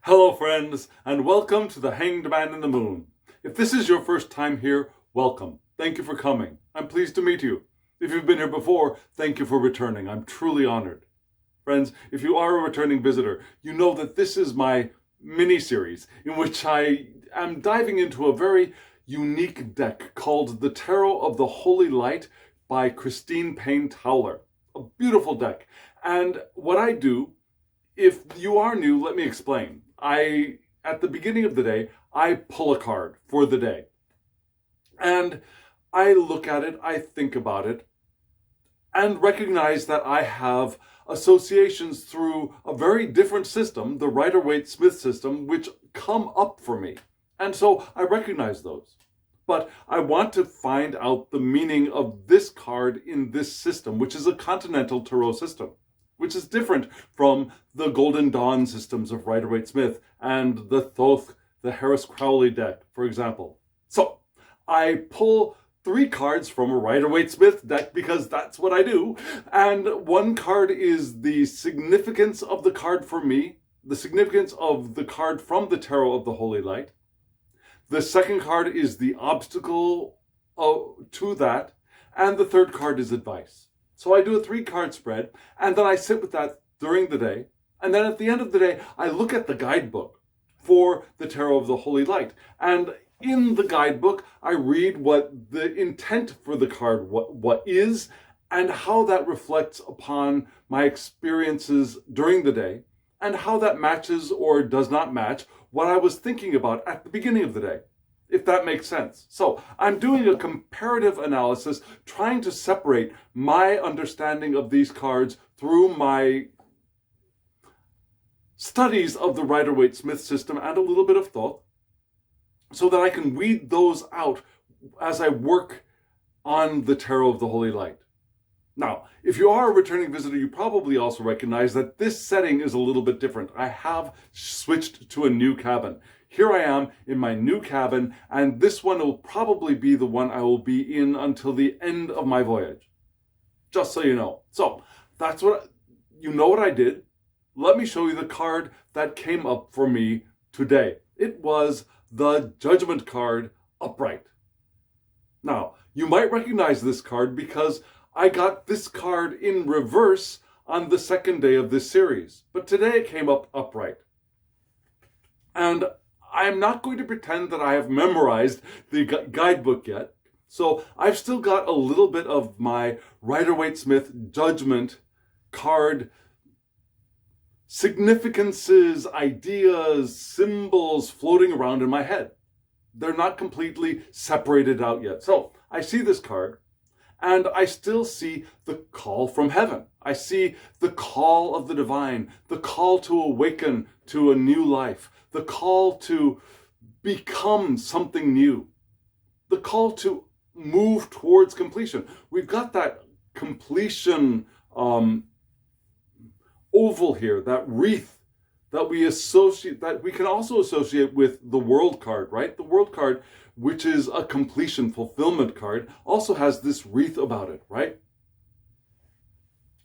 Hello friends, and welcome to the Hanged Man in the Moon. If this is your first time here, welcome. Thank you for coming. I'm pleased to meet you. If you've been here before, thank you for returning. I'm truly honored. Friends, if you are a returning visitor, you know that this is my mini-series in which I am diving into a very unique deck called the Tarot of the Holy Light by Christine Payne-Towler. A beautiful deck. And what I do, if you are new, let me explain. At the beginning of the day, I pull a card for the day. And I look at it, I think about it, and recognize that I have associations through a very different system, the Rider-Waite-Smith system, which come up for me. And so I recognize those. But I want to find out the meaning of this card in this system, which is a continental tarot system, which is different from the Golden Dawn systems of Rider-Waite-Smith and the Thoth, the Harris-Crowley deck, for example. So I pull 3 cards from a Rider-Waite-Smith deck because that's what I do. And one card is the significance of the card for me, the significance of the card from the Tarot of the Holy Light. The second card is the obstacle to that. And the third card is advice. So I do a 3-card spread, and then I sit with that during the day. And then at the end of the day, I look at the guidebook for the Tarot of the Holy Light. And in the guidebook, I read what the intent for the card what is, and how that reflects upon my experiences during the day, and how that matches or does not match what I was thinking about at the beginning of the day, if that makes sense. So I'm doing a comparative analysis, trying to separate my understanding of these cards through my studies of the Rider-Waite-Smith system and a little bit of Thoth, so that I can weed those out as I work on the Tarot of the Holy Light. Now, if you are a returning visitor, you probably also recognize that this setting is a little bit different. I have switched to a new cabin. Here I am in my new cabin, and this one will probably be the one I will be in until the end of my voyage. Just so you know. So, that's you know what I did. Let me show you the card that came up for me today. It was the Judgement card upright. Now, you might recognize this card because I got this card in reverse on the second day of this series. But today it came up upright. And I'm not going to pretend that I have memorized the guidebook yet. So I've still got a little bit of my Rider-Waite-Smith Judgement card significances, ideas, symbols floating around in my head. They're not completely separated out yet. So I see this card, and I still see the call from heaven. I see the call of the divine, the call to awaken to a new life, the call to become something new, the call to move towards completion. We've got that completion oval here, that wreath that we can also associate with the World card, right? The World card, which is a completion fulfillment card, also has this wreath about it, right?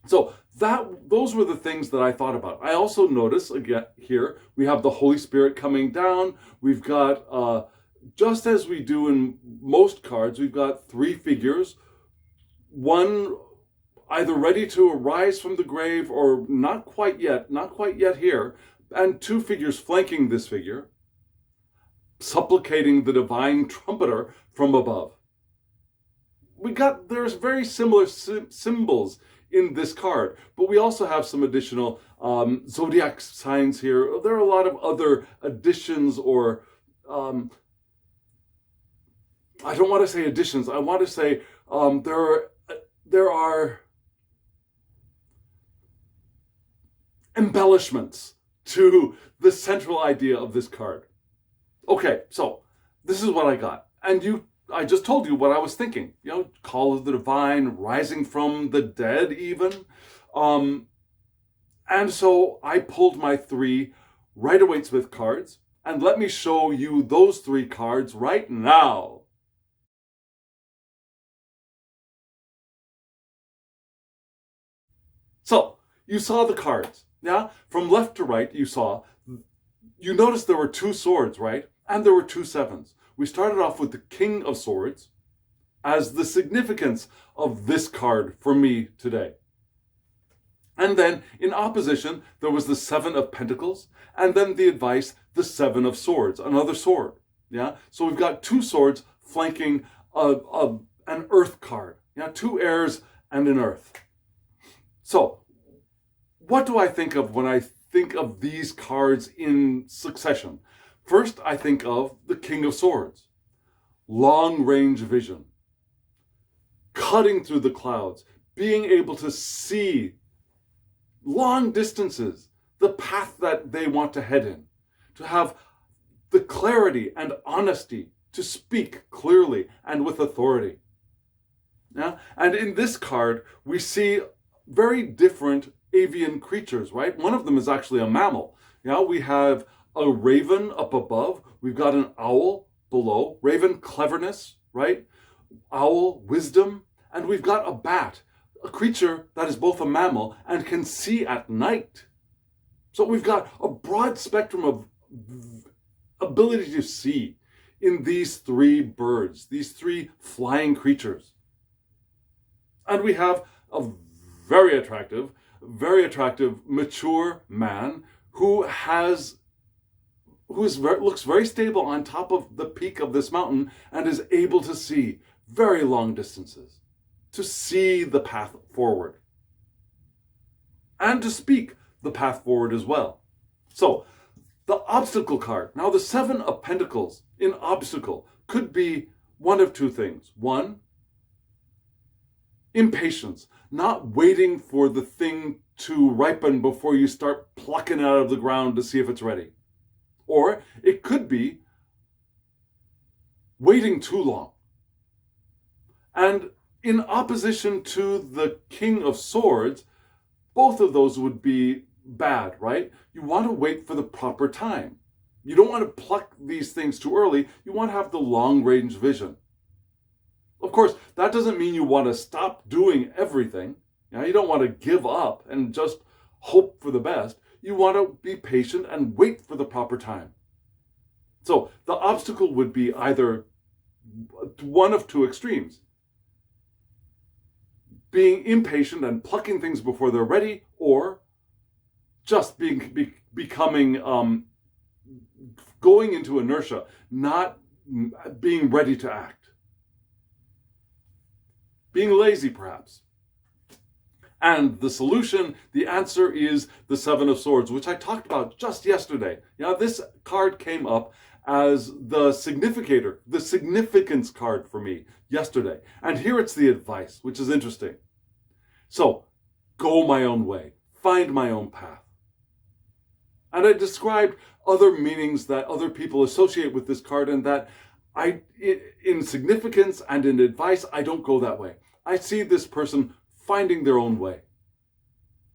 So those were the things that I thought about. I also notice, again, here, we have the Holy Spirit coming down. We've got, just as we do in most cards, we've got 3 figures. One either ready to arise from the grave or not quite yet here, and 2 figures flanking this figure, supplicating the divine trumpeter from above. There's very similar symbols in this card, but we also have some additional zodiac signs here. There are a lot of other additions or, I don't want to say additions, I want to say there are embellishments to the central idea of this card. Okay, so this is what I got. And I just told you what I was thinking. You know, call of the divine, rising from the dead even. And so I pulled my 3 Rider-Waite-Smith cards, and let me show you those 3 cards right now. So, you saw the cards. Yeah, from left to right, you saw you notice there were 2 swords, right? And there were 2 sevens. We started off with the King of Swords as the significance of this card for me today. And then in opposition, there was the 7 of Pentacles, and then the advice, the 7 of Swords, another sword. Yeah. So we've got 2 swords flanking an Earth card. Yeah, 2 airs and an Earth. So what do I think of when I think of these cards in succession? First, I think of the King of Swords, long range vision, cutting through the clouds, being able to see long distances, the path that they want to head in, to have the clarity and honesty to speak clearly and with authority. Yeah? And in this card, we see very different avian creatures, right? One of them is actually a mammal. Yeah, we have a raven up above. We've got an owl below. Raven, cleverness, right? Owl, wisdom. And we've got a bat, a creature that is both a mammal and can see at night. So we've got a broad spectrum of ability to see in these 3 birds, these 3 flying creatures. And we have a very attractive, mature man who looks very stable on top of the peak of this mountain and is able to see very long distances, to see the path forward, and to speak the path forward as well. So the obstacle card. Now the 7 of Pentacles in obstacle could be one of 2 things. One, impatience, not waiting for the thing to ripen before you start plucking it out of the ground to see if it's ready. Or it could be waiting too long. And in opposition to the King of Swords, both of those would be bad, right? You want to wait for the proper time. You don't want to pluck these things too early. You want to have the long-range vision. Of course, that doesn't mean you want to stop doing everything. You don't want to give up and just hope for the best. You want to be patient and wait for the proper time. So the obstacle would be either one of 2 extremes. Being impatient and plucking things before they're ready, or just becoming, going into inertia, not being ready to act. Being lazy, perhaps. And the solution, the answer is the 7 of Swords, which I talked about just yesterday. This card came up as the significator, the significance card for me yesterday. And here it's the advice, which is interesting. So, go my own way, find my own path. And I described other meanings that other people associate with this card, and that in significance and in advice, I don't go that way. I see this person finding their own way,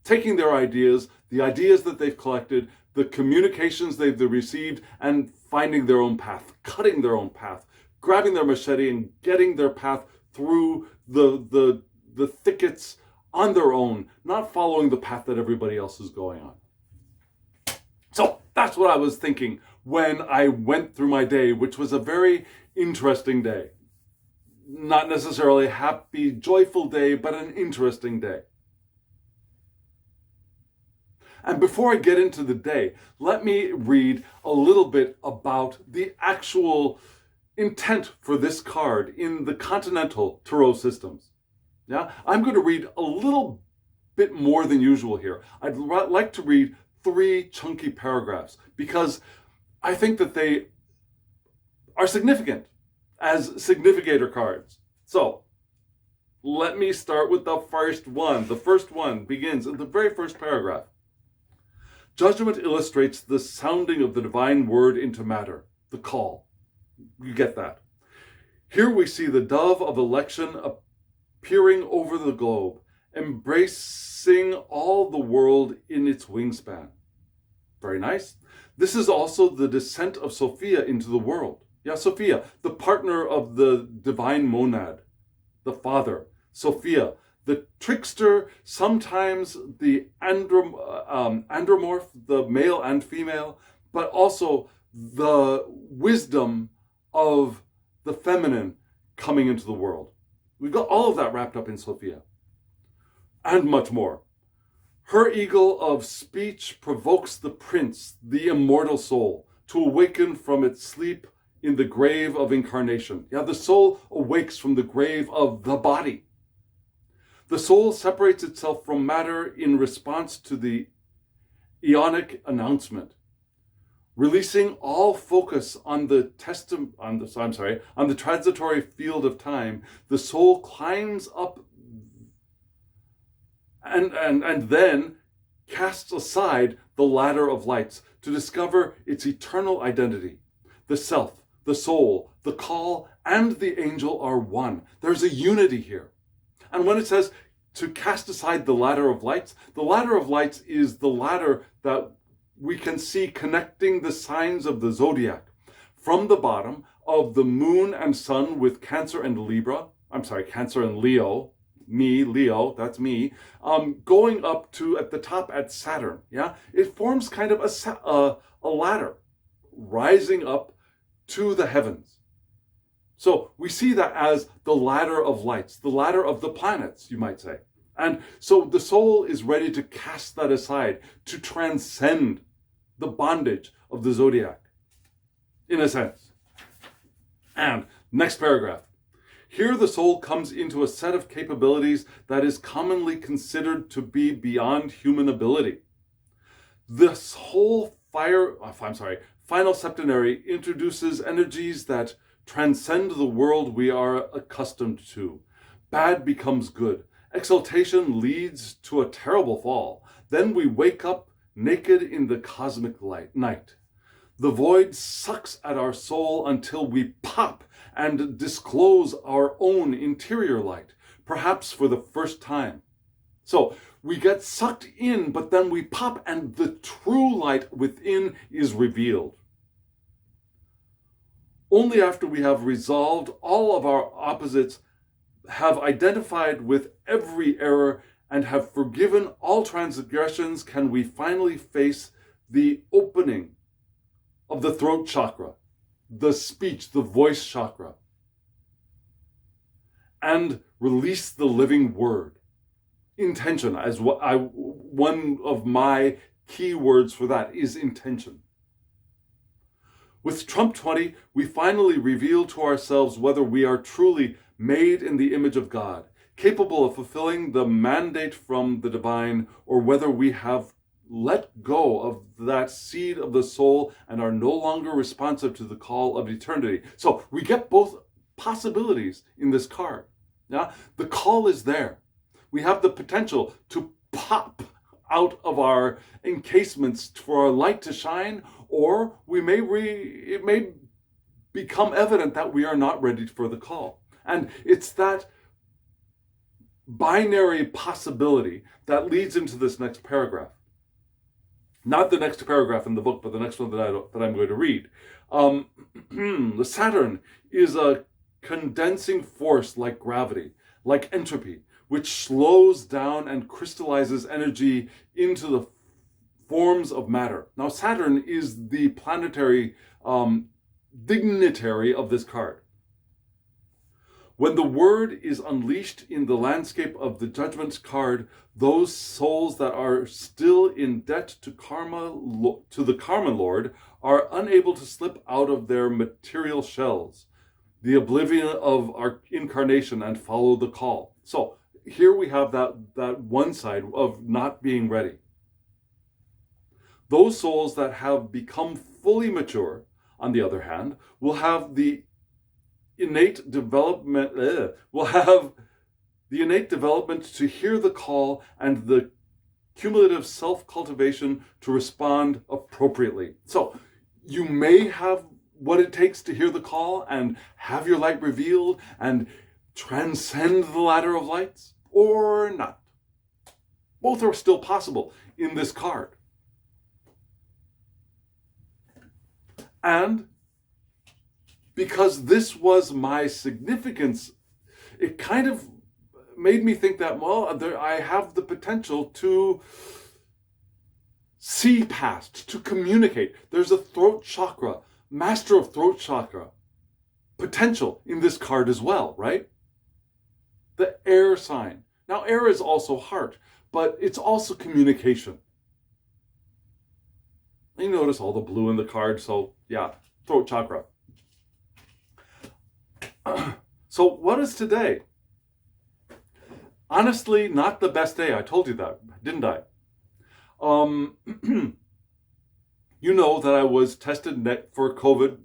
taking their ideas, the ideas that they've collected, the communications they've received, and finding their own path, cutting their own path, grabbing their machete and getting their path through the thickets on their own, not following the path that everybody else is going on. So that's what I was thinking when I went through my day, which was a very interesting day. Not necessarily a happy, joyful day, but an interesting day. And before I get into the day, let me read a little bit about the actual intent for this card in the continental tarot systems. I'm going to read a little bit more than usual here. I'd like to read 3 chunky paragraphs because I think that they are significant as significator cards. So let me start with the first one. The first one begins in the very first paragraph. Judgment illustrates the sounding of the divine word into matter, the call. You get that. Here we see the dove of election appearing over the globe, embracing all the world in its wingspan. Very nice. This is also the descent of Sophia into the world. Sophia, the partner of the divine monad, the father. Sophia, the trickster, sometimes the andromorph, the male and female, but also the wisdom of the feminine coming into the world. We've got all of that wrapped up in Sophia, and much more. Her eagle of speech provokes the prince, the immortal soul, to awaken from its sleep in the grave of incarnation. Yeah, the soul awakes from the grave of the body. The soul separates itself from matter in response to the Ionic announcement, releasing all focus on the transitory field of time. The soul climbs up and then casts aside the ladder of lights to discover its eternal identity. The self, the soul, the call, and the angel are one. There's a unity here. And when it says to cast aside the ladder of lights is the ladder that we can see connecting the signs of the zodiac from the bottom of the moon and sun with Cancer and Leo, Leo, that's me, going up to at the top at Saturn. Yeah, it forms kind of a ladder rising up to the heavens. So we see that as the ladder of lights, the ladder of the planets, you might say. And so the soul is ready to cast that aside, to transcend the bondage of the zodiac, in a sense. And next paragraph. Here the soul comes into a set of capabilities that is commonly considered to be beyond human ability. This whole final septenary introduces energies that transcend the world we are accustomed to. Bad becomes good. Exaltation leads to a terrible fall. Then we wake up naked in the cosmic night. The void sucks at our soul until we pop and disclose our own interior light, perhaps for the first time. So we get sucked in, but then we pop and the true light within is revealed. Only after we have resolved all of our opposites, have identified with every error, and have forgiven all transgressions can we finally face the opening of the throat chakra, the speech, the voice chakra, and release the living word. Intention, as one of my key words for that is intention. With Trump 20, we finally reveal to ourselves whether we are truly made in the image of God, capable of fulfilling the mandate from the divine, or whether we have let go of that seed of the soul and are no longer responsive to the call of eternity. So we get both possibilities in this card. Yeah? The call is there. We have the potential to pop out of our encasements for our light to shine, or it may become evident that we are not ready for the call. And it's that binary possibility that leads into this next paragraph. Not the next paragraph in the book, but the next one that I'm going to read. The Saturn is a condensing force like gravity, like entropy, which slows down and crystallizes energy into the forms of matter. Now, Saturn is the planetary dignitary of this card. When the word is unleashed in the landscape of the Judgment card, those souls that are still in debt to the Karma Lord are unable to slip out of their material shells, the oblivion of our incarnation, and follow the call. So here we have that one side of not being ready. Those souls that have become fully mature, on the other hand, will have the innate development to hear the call and the cumulative self-cultivation to respond appropriately. So you may have what it takes to hear the call and have your light revealed and transcend the ladder of lights, or not. Both are still possible in this card. And because this was my significance, it kind of made me think that, well, I have the potential to see past, to communicate. There's a throat chakra, master of throat chakra potential in this card as well, right? The air sign. Now, air is also heart, but it's also communication. You notice all the blue in the card, so yeah, throat chakra. So what is today? Honestly, not the best day. I told you that, didn't I? You know that I was tested for COVID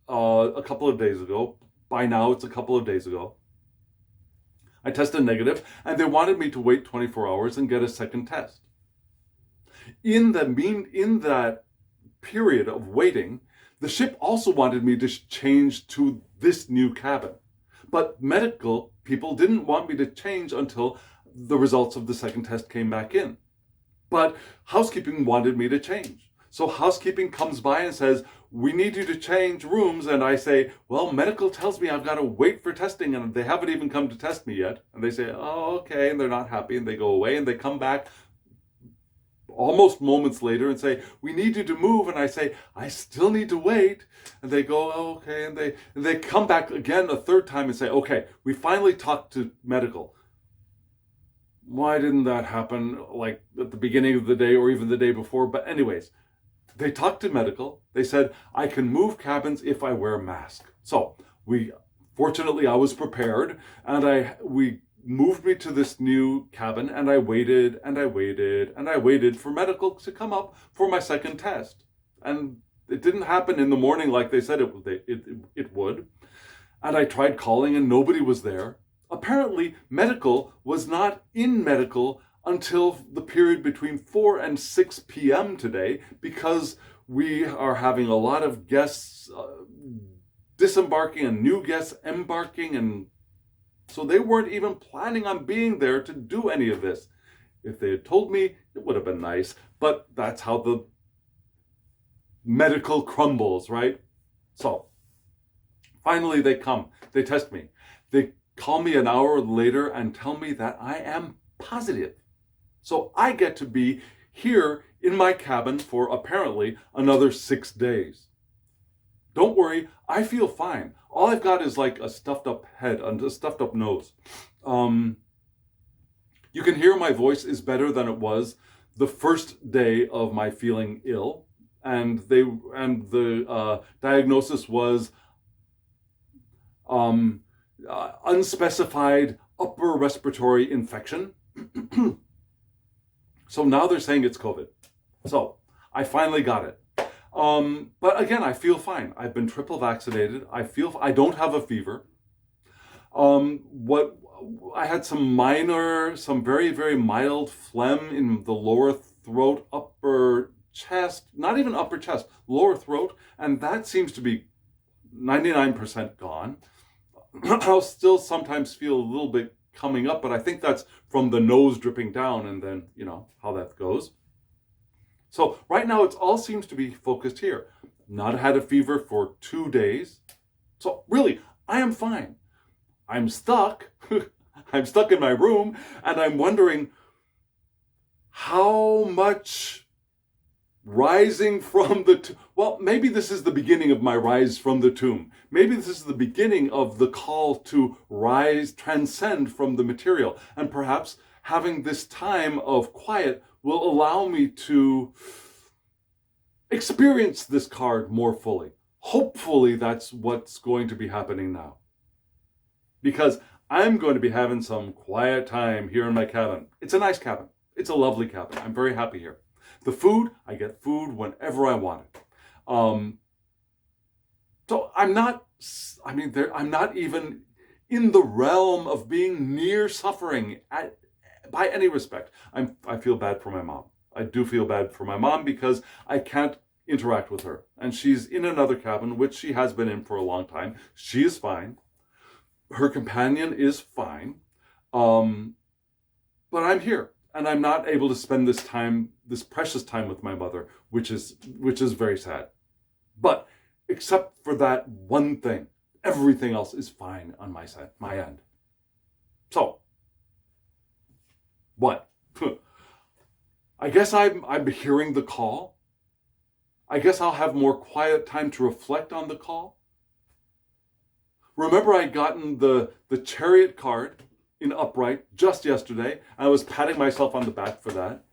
a couple of days ago. By now, it's a couple of days ago. I tested negative, and they wanted me to wait 24 hours and get a second test. In that period of waiting, the ship also wanted me to change to this new cabin. But medical people didn't want me to change until the results of the second test came back in. But housekeeping wanted me to change. So housekeeping comes by and says, we need you to change rooms. And I say, well, medical tells me I've got to wait for testing, and they haven't even come to test me yet. And they say, oh, okay. And they're not happy, and they go away, and they come back almost moments later and say, we need you to move. And I say, I still need to wait. And they go, oh, okay. And they come back again a third time and say, okay, we finally talked to medical. Why didn't that happen like at the beginning of the day or even the day before? But anyways, they talked to medical. They said, I can move cabins if I wear a mask. So fortunately, I was prepared, and we moved me to this new cabin, and I waited and I waited and I waited for medical to come up for my second test. And it didn't happen in the morning like they said it would. And I tried calling and nobody was there. Apparently, medical was not in medical until the period between 4 and 6 p.m. today, because we are having a lot of guests disembarking and new guests embarking, and so they weren't even planning on being there to do any of this. If they had told me, it would have been nice, but that's how the medical crumbles, right? So finally they come, they test me. They call me an hour later and tell me that I am positive. So I get to be here in my cabin for apparently another 6 days. Don't worry, I feel fine. All I've got is like a stuffed up head and a stuffed up nose. You can hear my voice is better than it was the first day of my feeling ill. And the diagnosis was unspecified upper respiratory infection. So now they're saying it's COVID. So I finally got it. But again, I feel fine. I've been triple vaccinated. I don't have a fever. I had some very, very mild phlegm in the lower throat, upper chest, not even upper chest, lower throat. And that seems to be 99% gone. I'll still sometimes feel a little bit coming up, but I think that's from the nose dripping down, and then, you know, how that goes. So right now it all seems to be focused here. Not had a fever for 2 days. So really, I am fine. I'm stuck. I'm stuck in my room, and I'm wondering how much rising from the well, maybe this is the beginning of my rise from the tomb. Maybe this is the beginning of the call to rise, transcend from the material. And perhaps having this time of quiet will allow me to experience this card more fully. Hopefully that's what's going to be happening now. Because I'm going to be having some quiet time here in my cabin. It's a nice cabin. It's a lovely cabin. I'm very happy here. The food, I get food whenever I want it. So I'm not even in the realm of being near suffering by any respect. I feel bad for my mom. I do feel bad for my mom because I can't interact with her. And she's in another cabin, which she has been in for a long time. She is fine. Her companion is fine. But I'm here. And I'm not able to spend this precious time with my mother, which is very sad. But except for that one thing, everything else is fine on my side, my end. So, what? I guess I'm hearing the call. I guess I'll have more quiet time to reflect on the call. Remember, I'd gotten the Chariot card in upright just yesterday. I was patting myself on the back for that,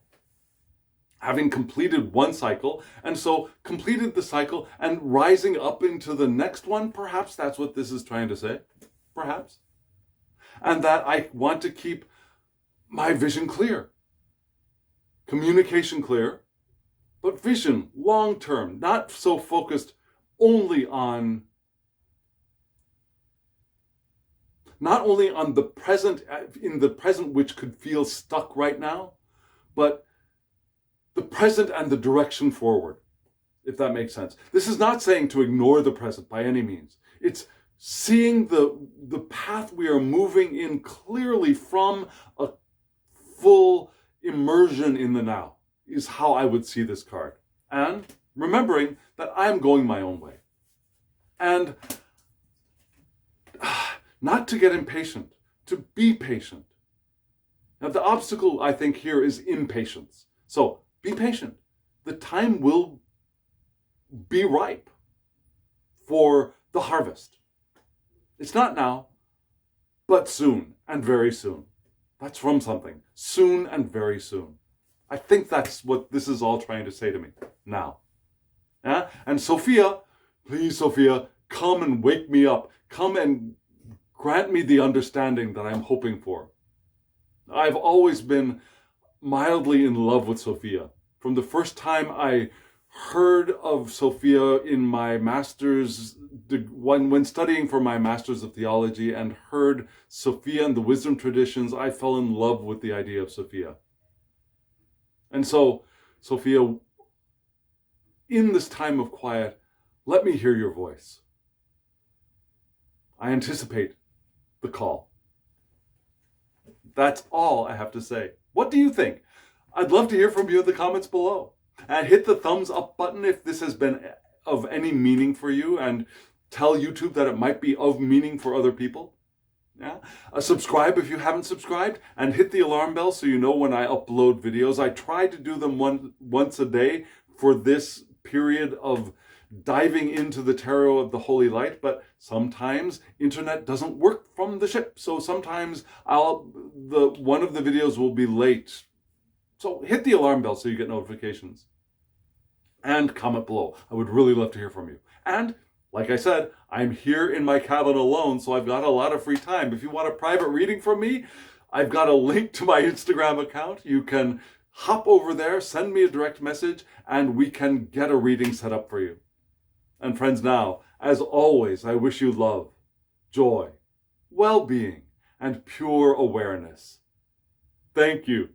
having completed one cycle, and so completed the cycle and rising up into the next one. Perhaps that's what this is trying to say. Perhaps. And that I want to keep my vision clear, communication clear, but vision long term, not so focused only on the present, in the present, which could feel stuck right now, but the present and the direction forward, if that makes sense. This is not saying to ignore the present by any means. It's seeing the path we are moving in clearly from a full immersion in the now, is how I would see this card. And remembering that I'm going my own way. And not to get impatient, to be patient. Now, the obstacle, I think, here is impatience. So be patient. The time will be ripe for the harvest. It's not now, but soon, and very soon. That's from something. Soon and very soon. I think that's what this is all trying to say to me now. Yeah? And Sophia, please, Sophia, come and wake me up. Come and grant me the understanding that I'm hoping for. I've always been mildly in love with Sophia. From the first time I heard of Sophia in my master's, when studying for my master's of theology, and heard Sophia and the wisdom traditions, I fell in love with the idea of Sophia. And so, Sophia, in this time of quiet, let me hear your voice. I anticipate the call. That's all I have to say. What do you think? I'd love to hear from you in the comments below. And hit the thumbs up button if this has been of any meaning for you, and tell YouTube that it might be of meaning for other people. Yeah? Subscribe if you haven't subscribed, and hit the alarm bell so you know when I upload videos. I try to do them once a day for this period of diving into the tarot of the Holy Light, but sometimes internet doesn't work from the ship. So sometimes one of the videos will be late. So hit the alarm bell so you get notifications. And comment below. I would really love to hear from you. And like I said, I'm here in my cabin alone, so I've got a lot of free time. If you want a private reading from me, I've got a link to my Instagram account. You can hop over there, send me a direct message, and we can get a reading set up for you. And friends, now, as always, I wish you love, joy, well-being, and pure awareness. Thank you.